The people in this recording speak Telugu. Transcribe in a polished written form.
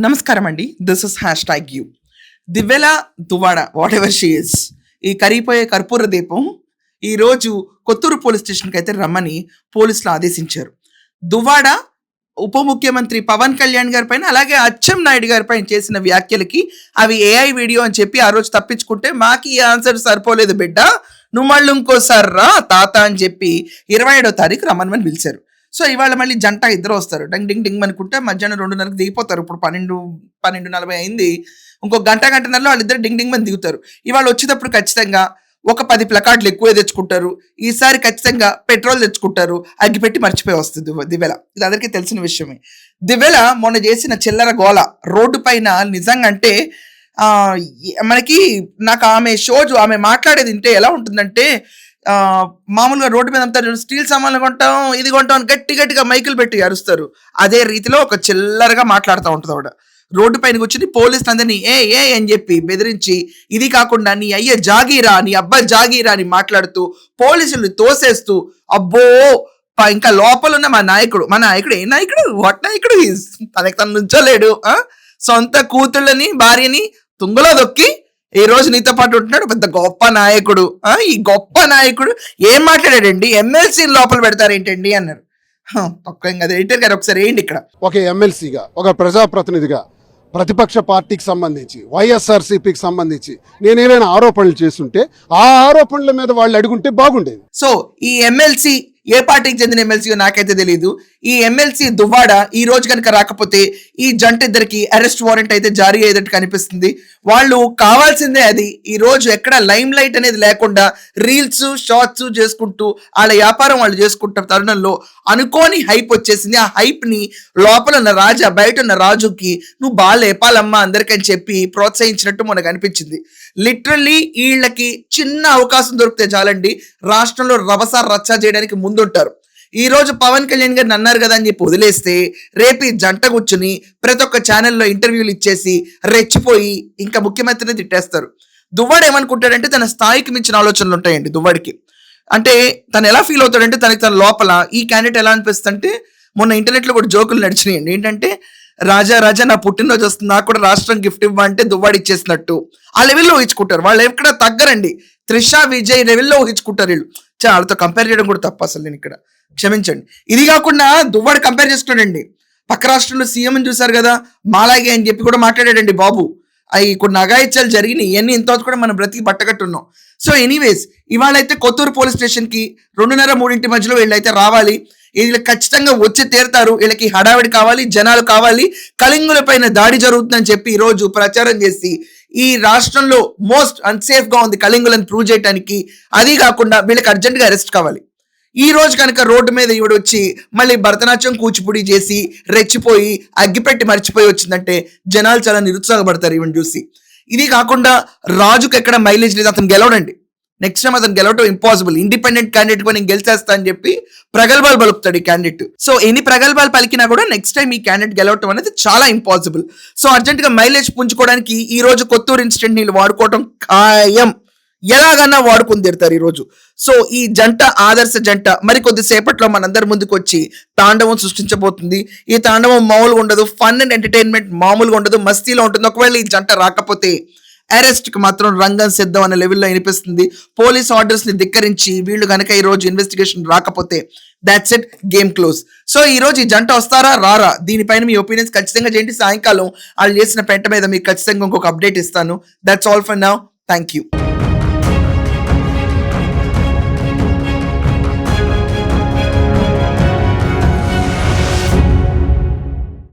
నమస్కారం అండి, this is #you. Divyala Duvvada whatever she is, ఈ కరిగిపోయే కర్పూర దీపం ఈ రోజు కొత్తూరు పోలీస్ స్టేషన్కి అయితే రమ్మని పోలీసులు ఆదేశించారు. దువ్వాడ ఉప ముఖ్యమంత్రి పవన్ కళ్యాణ్ గారి పైన అలాగే అచ్చెం నాయుడు గారి పైన చేసిన వ్యాఖ్యలకి అవి ఏఐ వీడియో అని చెప్పి ఆ రోజు తప్పించుకుంటే మాకు ఈ ఆన్సర్ సరిపోలేదు బిడ్డ, నువ్వు మళ్ళీ ఇంకోసారి రా తాత అని చెప్పి 27వ తారీఖు రమ్మని పిలిచారు. సో ఇవాళ మళ్ళీ జంట ఇద్దరు వస్తారు, డంగ్ డింగ్ డింగ్ అనుకుంటే మధ్యాహ్నం 2:30కి దిగిపోతారు. ఇప్పుడు 12:40 అయింది, ఇంకో గంటన్నరలో వాళ్ళిద్దరు డింగ్ డింగ్ అని దిగుతారు. ఇవాళ వచ్చేటప్పుడు ఖచ్చితంగా ఒక 10 ప్లకార్డులు ఎక్కువ తెచ్చుకుంటారు. ఈసారి ఖచ్చితంగా పెట్రోల్ తెచ్చుకుంటారు, అగ్గిపెట్టి మర్చిపోయి వస్తుంది దివ్యల. ఇది అందరికీ తెలిసిన విషయమే. దివ్యల మొన్న చేసిన చిల్లర గోల రోడ్డు పైన నిజంగా అంటే మనకి నాకు ఆమె మాట్లాడేది వింటే ఎలా ఉంటుందంటే, మామూలుగా రోడ్డు మీద అంతా స్టీల్ సామాన్లు కొంటాం ఇది కొంటాం అని గట్టిగా మైకులు పెట్టి అరుస్తారు. అదే రీతిలో ఒక చిల్లరగా మాట్లాడుతూ ఉంటుంది ఆవిడ. రోడ్డు పైన కూర్చుని పోలీసులు అందరినీ ఏ అని చెప్పి బెదిరించి, ఇది కాకుండా నీ అయ్య జాగీరా నీ అబ్బా జాగీరా అని మాట్లాడుతూ పోలీసులు తోసేస్తూ, అబ్బో ఇంకా లోపల ఉన్న మా నాయకుడు ఏ నాయకుడు వాట్ నాయకుడు తనకి తను నుంచోలేడు, సొంత కూతుళ్ళని భార్యని తుంగలో దొక్కి ఈ రోజు నీతో పాటు ఉంటున్నాడు పెద్ద గొప్ప నాయకుడు. ఈ గొప్ప నాయకుడు ఏం మాట్లాడాడండి, ఎమ్మెల్సీని లోపల పెడతారేంటండి అన్నారు. పక్కంగా ఎడిటర్ గారు ఒకసారి ఏంటి ఇక్కడ ఒక ఎమ్మెల్సీగా ఒక ప్రజాప్రతినిధిగా ప్రతిపక్ష పార్టీకి సంబంధించి వైఎస్ఆర్సీపీకి సంబంధించి నేను ఏమైనా ఆరోపణలు చేస్తుంటే ఆ ఆరోపణల మీద వాళ్ళు అడుగుంటే బాగుండేది. సో ఈ ఎమ్మెల్సీ ఏ పార్టీకి చెందిన ఎమ్మెల్సీ నాకైతే తెలియదు. ఈ ఎమ్మెల్సీ దువ్వాడ ఈ రోజు కనుక రాకపోతే ఈ జంట ఇద్దరికి అరెస్ట్ వారెంట్ అయితే జారీ అయ్యేటట్టు కనిపిస్తుంది. వాళ్ళు కావాల్సిందే అది. ఈ రోజు ఎక్కడ లైమ్ లైట్ అనేది లేకుండా రీల్స్ షార్ట్స్ చేసుకుంటూ వాళ్ళ వ్యాపారం వాళ్ళు చేసుకుంటున్న తరుణంలో అనుకోని హైప్ వచ్చేసింది. ఆ హైప్ ని లోపల ఉన్న రాజా బయట ఉన్న రాజుకి నువ్వు బాగా లేపాలమ్మా అందరికని చెప్పి ప్రోత్సహించినట్టు మనకు అనిపించింది. లిటరల్లీ వీళ్ళకి చిన్న అవకాశం దొరికితే చాలండి, రాష్ట్రంలో రచ్చ చేయడానికి ముందుంటారు. ఈ రోజు పవన్ కళ్యాణ్ గారిని అన్నారు కదా అని చెప్పి వదిలేస్తే రేపు ఈ జంట కూర్చుని ప్రతి ఒక్క ఛానల్లో ఇంటర్వ్యూలు ఇచ్చేసి రెచ్చిపోయి ఇంకా ముఖ్యమంత్రిని తిట్టేస్తారు. దువ్వాడు ఏమనుకుంటాడంటే తన స్థాయికి మించిన ఆలోచనలు ఉంటాయండి దువ్వాడికి. అంటే తను ఎలా ఫీల్ అవుతాడంటే తనకి తన లోపల ఈ క్యాండిడేట్ ఎలా అనిపిస్తుందంటే, మొన్న ఇంటర్నెట్లో కూడా జోకులు నడిచినాయండి. ఏంటంటే రాజా నా పుట్టినరోజు వస్తుంది, నాకు కూడా రాష్ట్రం గిఫ్ట్ ఇవ్వంటే దువ్వాడు ఇచ్చేసినట్టు ఆ లెవెల్లో ఊహించుకుంటారు. వాళ్ళు ఎక్కడ తగ్గరండి, త్రిష విజయ్ లెవెల్లో ఊహించుకుంటారు వీళ్ళు. వాళ్ళతో కంపేర్ చేయడం కూడా తప్ప, అసలు నేను ఇక్కడ క్షమించండి. ఇది కాకుండా దువ్వాడు కంపేర్ చేసుకున్నాడండి, పక్క రాష్ట్రంలో సీఎం చూసారు కదా మాలాగే అని చెప్పి కూడా మాట్లాడాడండి బాబు. అవి కొన్ని అఘాయిత్యాలు జరిగినాయి, ఇవన్నీ ఇంతవరకు కూడా మనం బ్రతికి బట్టగట్టున్నాం. సో ఎనీవేస్ ఇవాళ అయితే కొత్తూరు పోలీస్ స్టేషన్కి 2:30-3 మధ్యలో వీళ్ళైతే రావాలి. వీళ్ళు ఖచ్చితంగా వచ్చి తీరుతారు. వీళ్ళకి హడావిడి కావాలి, జనాలు కావాలి. కళింగుల పైన దాడి జరుగుతుందని చెప్పి ఈ రోజు ప్రచారం చేసి ఈ రాష్ట్రంలో మోస్ట్ అన్సేఫ్ గా ఉంది కళింగులను ప్రూవ్ చేయడానికి. అది కాకుండా వీళ్ళకి అర్జెంట్ గా అరెస్ట్ కావాలి. ఈ రోజు కనుక రోడ్డు మీద ఈవిడ వచ్చి మళ్ళీ భరతనాట్యం కూచిపూడి చేసి రెచ్చిపోయి అగ్గిపెట్టి మర్చిపోయి వచ్చిందంటే జనాలు చాలా నిరుత్సాహపడతారు ఈవెన్ చూసి. ఇది కాకుండా రాజుకి ఎక్కడ మైలేజ్ లేదు, అతను గెలవడండి. నెక్స్ట్ టైం అతను గెలవడం ఇంపాసిబుల్. ఇండిపెండెంట్ క్యాండిడేట్ గా నేను గెలిచేస్తా అని చెప్పి ప్రగల్భాలు పలుకుతాడు ఈ క్యాండిడేట్. సో ఎన్ని ప్రగల్భాలు పలికినా కూడా నెక్స్ట్ టైం ఈ క్యాండిడేట్ గెలవటం అనేది చాలా ఇంపాసిబుల్. సో అర్జెంట్ గా మైలేజ్ పుంజుకోవడానికి ఈ రోజు కొత్తూరు ఇన్సిడెంట్ నీళ్ళు వాడుకోవడం ఖాయం, ఎలాగన్నా వాడుకుని తీరుతారు ఈ రోజు. సో ఈ జంట ఆదర్శ జంట మరి కొద్దిసేపట్లో మనందరి ముందుకు వచ్చి తాండవం సృష్టించబోతుంది. ఈ తాండవం మామూలుగా ఉండదు, ఫన్ అండ్ ఎంటర్టైన్మెంట్ మామూలుగా ఉండదు, మస్తీలో ఉంటుంది. ఒకవేళ ఈ జంట రాకపోతే అరెస్ట్ కి మాత్రం రంగం సిద్ధం అనే లెవెల్లో అనిపిస్తుంది. పోలీస్ ఆర్డర్స్ ని ధిక్కరించి వీళ్ళు కనుక ఈ రోజు ఇన్వెస్టిగేషన్ రాకపోతే that's it, game close. So ఈ రోజు ఈ జంట వస్తారా రారా దీనిపైన మీ ఒపీనియన్స్ ఖచ్చితంగా చేయండి. సాయంకాలం వాళ్ళు చేసిన పెంట మీద మీకు ఖచ్చితంగా ఇంకొక అప్డేట్ ఇస్తాను. That's all for now. Thank you.